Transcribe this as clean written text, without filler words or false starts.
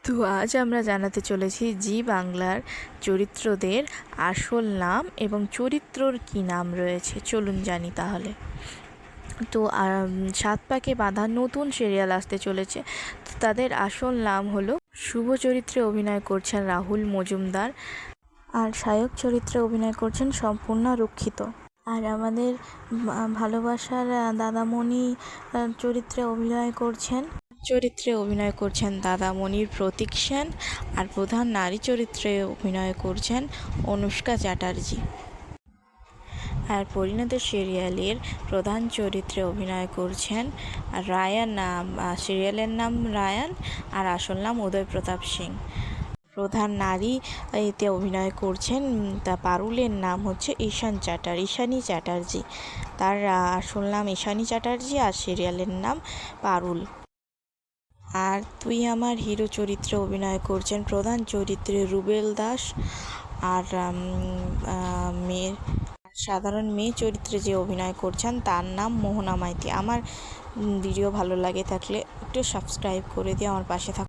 তো আজ আমরা জানাতে চলেছি জি বাংলার চরিত্রদের আসল নাম এবং চরিত্রর কী নাম রয়েছে। চলুন জানি তাহলে। তো 7 পাকে বাঁধা নতুন সিরিয়াল আসতে চলেছে। তো তাদের আসল নাম হলো শুভ চরিত্রে অভিনয় করছেন রাহুল মজুমদার, আর সহায়ক চরিত্রে অভিনয় করছেন সম্পূর্ণা রক্ষিত। আর আমাদের ভালোবাসার দাদামণি চরিত্রে অভিনয় করছেন দাদামণির প্রতীক সেন, আর প্রধান নারী চরিত্রে অভিনয় করছেন অনুষ্কা চ্যাটার্জি। আর পরিণত সিরিয়ালের প্রধান চরিত্রে অভিনয় করছেন রায়ান। সিরিয়ালের নাম রায়ান, আর আসল নাম উদয় প্রতাপ সিং। প্রধান নারী এতে অভিনয় করছেন পারুলের নাম হচ্ছে ঈশানী চ্যাটার্জি। তার আসল নাম ঈশানী চ্যাটার্জি, আর সিরিয়ালের নাম পারুল। আর তুই আমার হিরো চরিত্রে অভিনয় করছেন প্রধান চরিত্রে রুবেল দাস, আর সাধারণ মেয়ে চরিত্রে যে অভিনয় করছেন তার নাম মোহনা মাইতি। আমার ভিডিও ভালো লাগে থাকলে একটু সাবস্ক্রাইব করে দিয়ে আমার পাশে থাকুন।